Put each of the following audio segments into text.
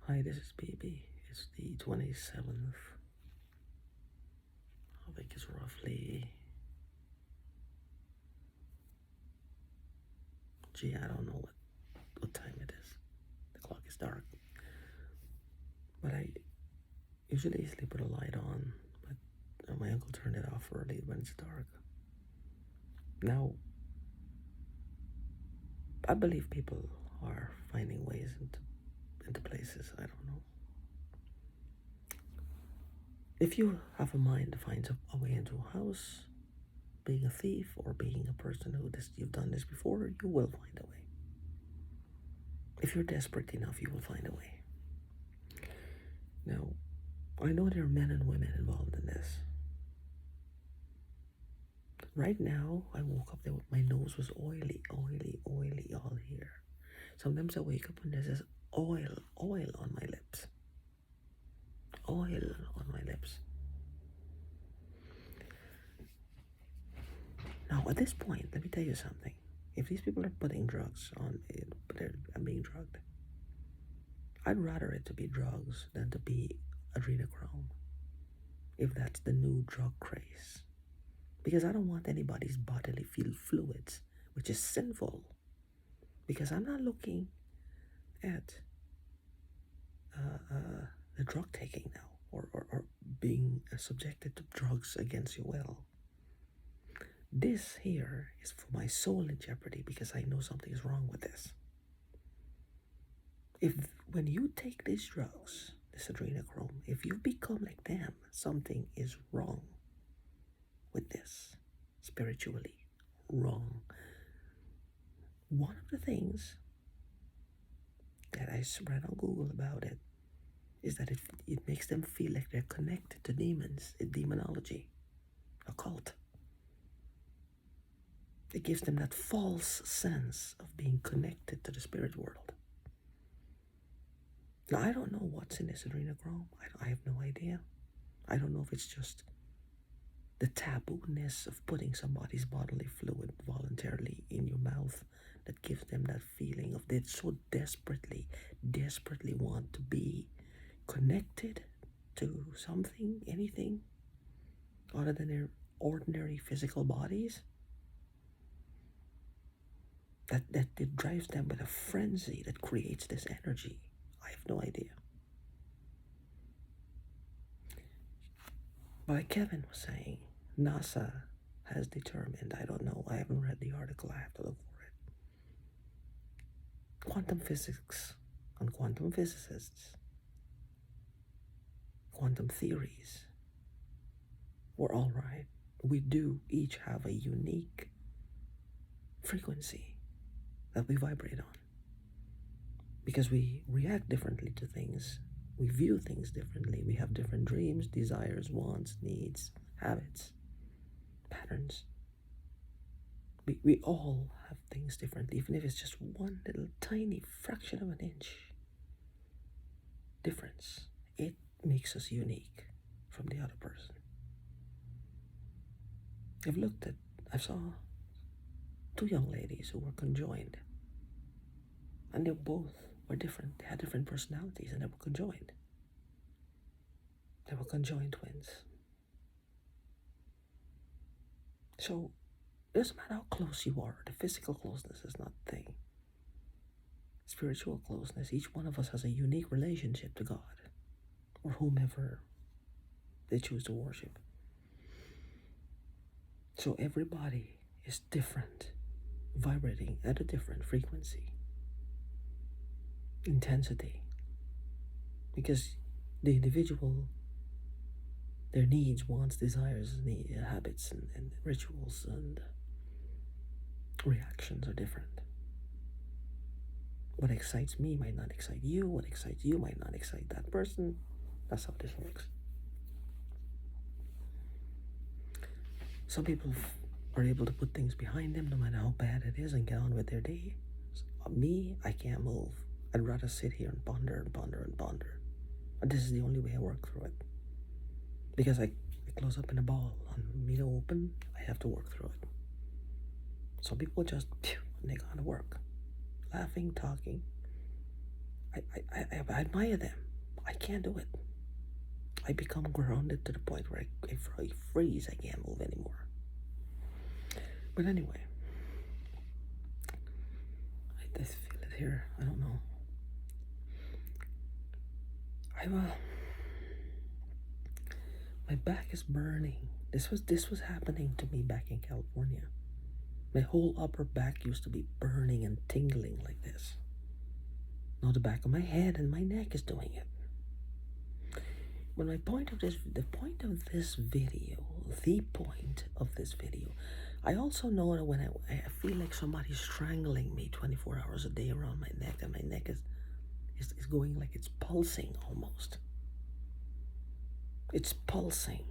Hi, this is BB. It's the 27th. I think it's roughly. Gee, I don't know what time it is. The clock is dark. But I usually sleep with a light on, but my uncle turned it off early when it's dark. Now, I believe people are finding ways into places. I don't know. If you have a mind to find a way into a house, being a thief or being a person you've done this before, you will find a way. If you're desperate enough, you will find a way. Now, I know there are men and women involved in this. Right now, I woke up there with my nose was oily all here. Sometimes I wake up and there's this oil on my lips. Oil on my lips. Now, at this point, let me tell you something. If these people are putting drugs on it, I'm being drugged. I'd rather it to be drugs than to be adrenochrome, if that's the new drug craze. Because I don't want anybody's bodily fluids, which is sinful. Because I'm not looking at the drug taking now, or being subjected to drugs against your will. This here is for my soul in jeopardy because I know something is wrong with this. When you take these drugs, this adrenochrome, if you become like them, something is wrong with this, spiritually wrong. One of the things that I read on Google about it is that it makes them feel like they're connected to demons, demonology, occult. It gives them that false sense of being connected to the spirit world. Now, I don't know what's in this adrenochrome. I have no idea. I don't know if it's just the taboo-ness of putting somebody's bodily fluid voluntarily in your mouth that gives them that feeling of they so desperately want to be connected to something, anything, other than their ordinary physical bodies. That it drives them with a frenzy that creates this energy. I have no idea. But like Kevin was saying, NASA has determined, I don't know, I haven't read the article, I have to look for it. Quantum physics and quantum physicists, quantum theories, we're all right. We do each have a unique frequency that we vibrate on. Because we react differently to things, we view things differently, we have different dreams, desires, wants, needs, habits, patterns. We all have things differently, even if it's just one little tiny fraction of an inch difference. It makes us unique from the other person. I saw two young ladies who were conjoined, and they both were different. They had different personalities, and they were conjoined. They were conjoined twins. So, it doesn't matter how close you are, the physical closeness is not the thing. Spiritual closeness, each one of us has a unique relationship to God, or whomever they choose to worship. So everybody is different, vibrating at a different frequency, intensity, because the individual, their needs, wants, desires, habits, and rituals and reactions are different. What excites me might not excite you. What excites you might not excite that person. That's how this works. Some people are able to put things behind them no matter how bad it is and get on with their day. Me, I can't move. I'd rather sit here and ponder and ponder and ponder. But this is the only way I work through it. Because I close up in a ball. On me to open, I have to work through it. Some people just, they gotta work. Laughing, talking. I admire them. I can't do it. I become grounded to the point where I freeze. I can't move anymore. But anyway, I just feel it here. I don't know. I my back is burning. This was happening to me back in California. My whole upper back used to be burning and tingling like this. Now the back of my head and my neck is doing it. But the point of this video, I also know that when I feel like somebody's strangling me 24 hours a day around my neck, and my neck is going like it's pulsing almost. It's pulsing.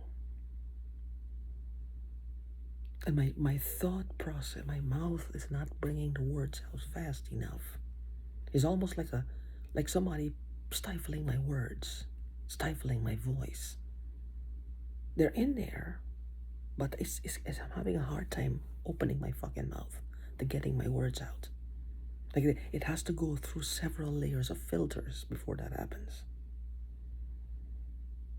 And my thought process, my mouth is not bringing the words out fast enough. It's almost like somebody stifling my words, stifling my voice. They're in there, but it's I'm having a hard time opening my fucking mouth to getting my words out. Like it has to go through several layers of filters before that happens.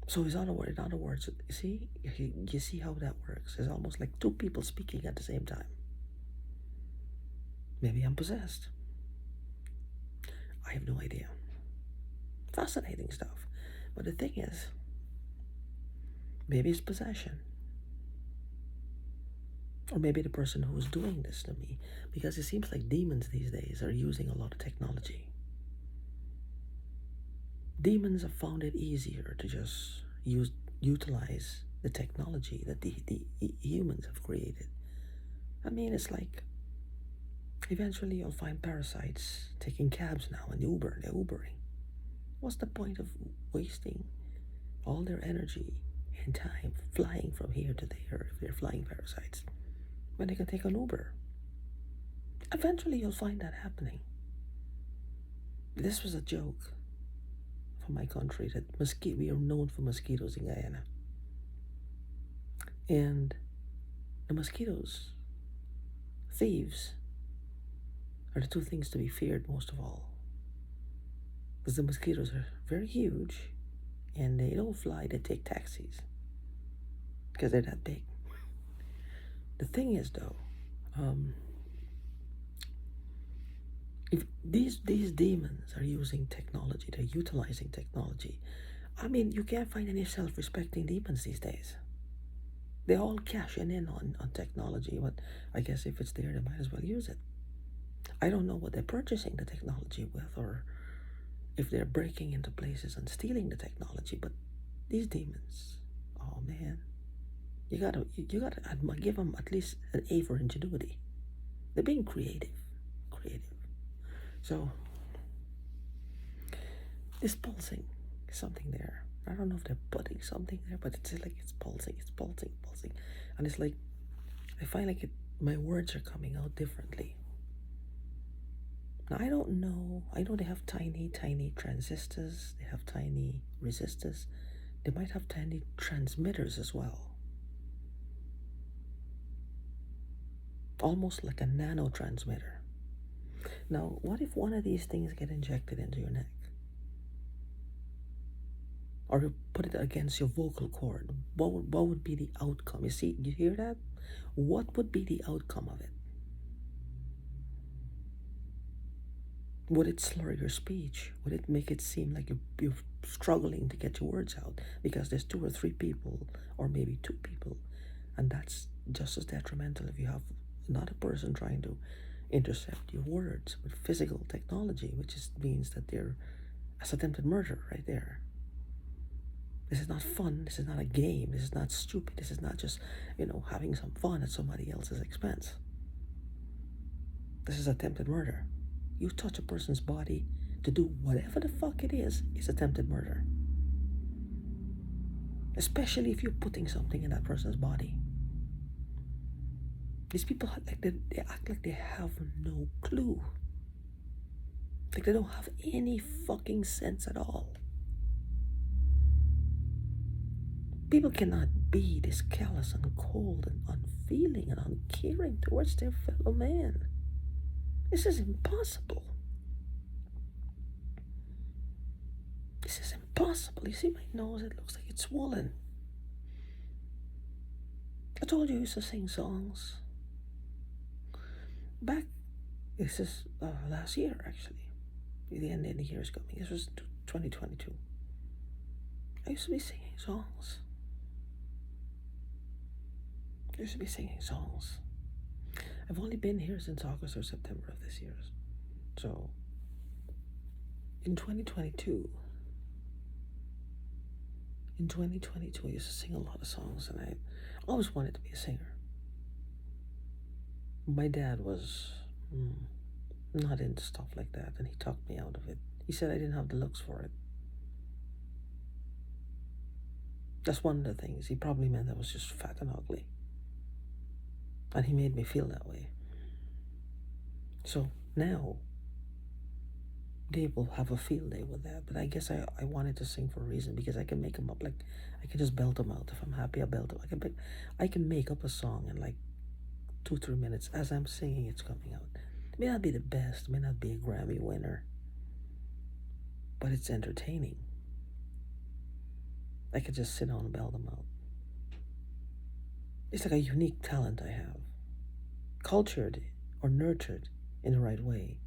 So in other words, you see how that works. It's almost like two people speaking at the same time. Maybe I'm possessed. I have no idea. Fascinating stuff. But the thing is, maybe it's possession. Or maybe the person who is doing this to me, because it seems like demons these days are using a lot of technology. Demons have found it easier to just utilize the technology that the humans have created. I mean, it's like eventually you'll find parasites taking cabs now and they're Ubering. What's the point of wasting all their energy and time flying from here to there if they're flying parasites when they can take an Uber? Eventually you'll find that happening. This was a joke from my country that we are known for mosquitoes in Guyana. And the mosquitoes, thieves, are the two things to be feared most of all. Because the mosquitoes are very huge and they don't fly, they take taxis because they're that big. The thing is though, if these demons are using technology, they're utilizing technology. I mean, you can't find any self-respecting demons these days. They're all cashing in on technology, but I guess if it's there, they might as well use it. I don't know what they're purchasing the technology with, or if they're breaking into places and stealing the technology, but these demons, oh man, you gotta give them at least an A for ingenuity. They're being creative. So this pulsing is something there. I don't know if they're putting something there, but it's like it's pulsing, and it's like I find like my words are coming out differently. Now I don't know. I know they have tiny transistors. They have tiny resistors. They might have tiny transmitters as well. Almost like a nano transmitter. Now, what if one of these things get injected into your neck? Or you put it against your vocal cord? What would be the outcome? You hear that? What would be the outcome of it? Would it slur your speech? Would it make it seem like you're struggling to get your words out because there's 2 or 3 people, or maybe 2 people, and that's just as detrimental if you have another person trying to intercept your words with physical technology, which means that that's attempted murder right there. This is not fun. This is not a game. This is not stupid. This is not just, having some fun at somebody else's expense. This is attempted murder. You touch a person's body to do whatever the fuck it is attempted murder. Especially if you're putting something in that person's body. These people they act like they have no clue. Like they don't have any fucking sense at all. People cannot be this callous and cold and unfeeling and uncaring towards their fellow man. This is impossible. This is impossible. You see my nose? It looks like it's swollen. I told you I used to sing songs. Back, this is last year actually. The end of the year is coming. This was 2022. I used to be singing songs. I've only been here since August or September of this year. So, in 2022, I used to sing a lot of songs, and I always wanted to be a singer. My dad was not into stuff like that, and he talked me out of it. He said I didn't have the looks for it. That's one of the things. He probably meant I was just fat and ugly. And he made me feel that way. So now, they will have a field day with that. But I guess I wanted to sing for a reason, because I can make them up. Like, I can just belt them out. If I'm happy, I belt them. I can make up a song in like 2-3 minutes. As I'm singing, it's coming out. It may not be the best. It may not be a Grammy winner. But it's entertaining. I could just sit down and belt them out. It's like a unique talent I have. Cultured or nurtured in the right way,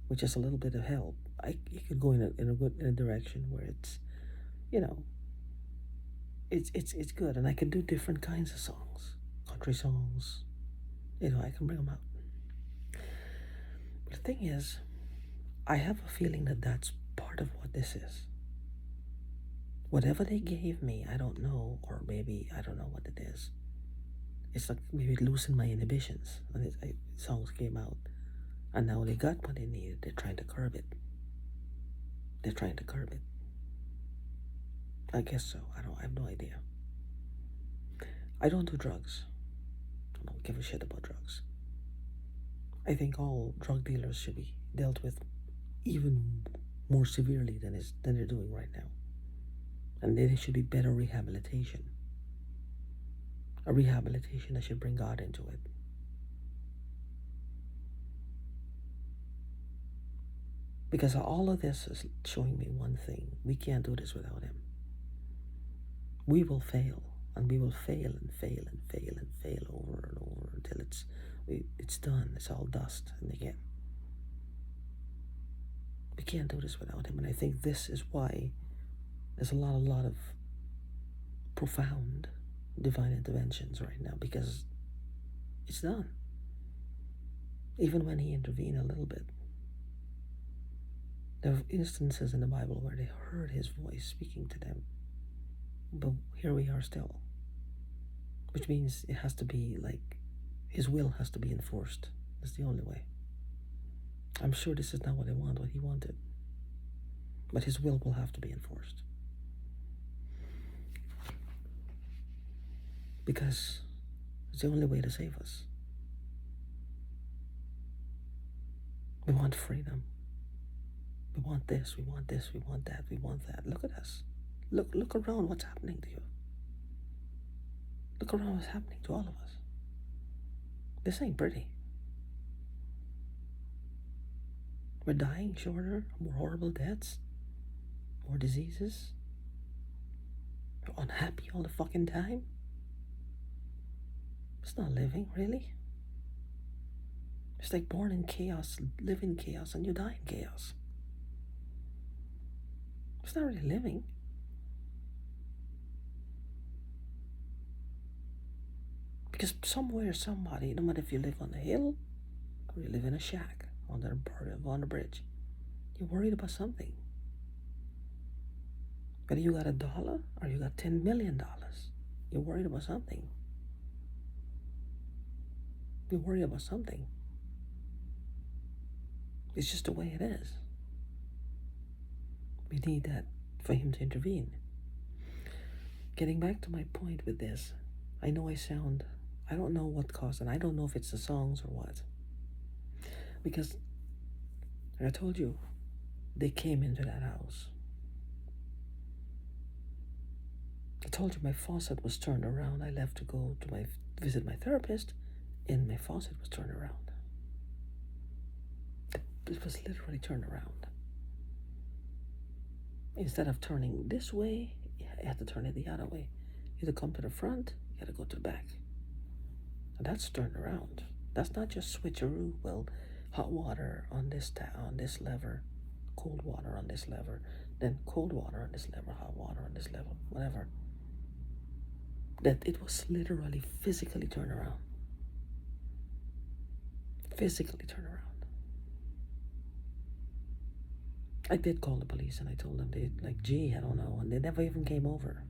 with just a little bit of help, it could go in a direction where it's, it's good, and I can do different kinds of songs, country songs, I can bring them out. But the thing is, I have a feeling that that's part of what this is. Whatever they gave me, I don't know, or maybe I don't know what it is. It's like maybe it loosened my inhibitions, and songs came out, and now they got what they needed. They're trying to curb it. I guess so. I have no idea. I don't do drugs. I don't give a shit about drugs. I think all drug dealers should be dealt with even more severely than they're doing right now. And there should be better rehabilitation. A rehabilitation that should bring God into it. Because all of this is showing me one thing. We can't do this without Him. We will fail, and we will fail and fail and fail and fail over and over until it's done. It's all dust and again. We can't do this without Him, and I think this is why there's a lot of profound divine interventions right now, because it's done. Even when He intervened a little bit, there are instances in the Bible where they heard His voice speaking to them, but here we are still, which means it has to be like His will has to be enforced. That's the only way. I'm sure this is not what He wanted, but His will have to be enforced. Because it's the only way to save us. We want freedom. We want this, we want this, we want that, we want that. Look at us. Look around what's happening to you. Look around what's happening to all of us. This ain't pretty. We're dying shorter, more horrible deaths, more diseases. We're unhappy all the fucking time. It's not living, really. It's like born in chaos, live in chaos, and you die in chaos. It's not really living. Because somewhere, somebody, no matter if you live on a hill or you live in a shack on the bridge, you're worried about something. Whether you got $1 or you got $10 million, you're worried about something. You're worried about something. It's just the way it is. We need that for Him to intervene. Getting back to my point with this, I know I don't know what caused it. I don't know if it's the songs or what. Because, like I told you, they came into that house. I told you my faucet was turned around. I left to go to visit my therapist, and my faucet was turned around. It was literally turned around. Instead of turning this way, you have to turn it the other way. You have to come to the front, you got to go to the back. And that's turned around. That's not just switcheroo. Well, hot water on on this lever, cold water on this lever, then cold water on this lever, hot water on this level, whatever. That it was literally physically turned around. Physically turn around. I did call the police and I told them they like, gee, I don't know, and they never even came over.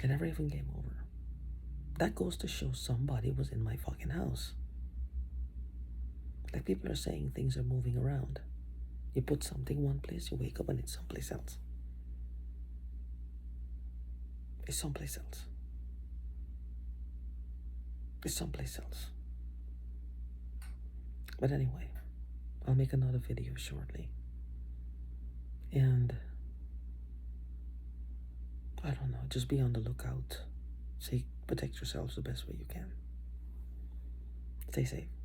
They never even came over. That goes to show somebody was in my fucking house. Like people are saying things are moving around. You put something one place, you wake up and it's someplace else. It's someplace else. It's someplace else. But anyway, I'll make another video shortly. And I don't know, just be on the lookout. Protect yourselves the best way you can. Stay safe.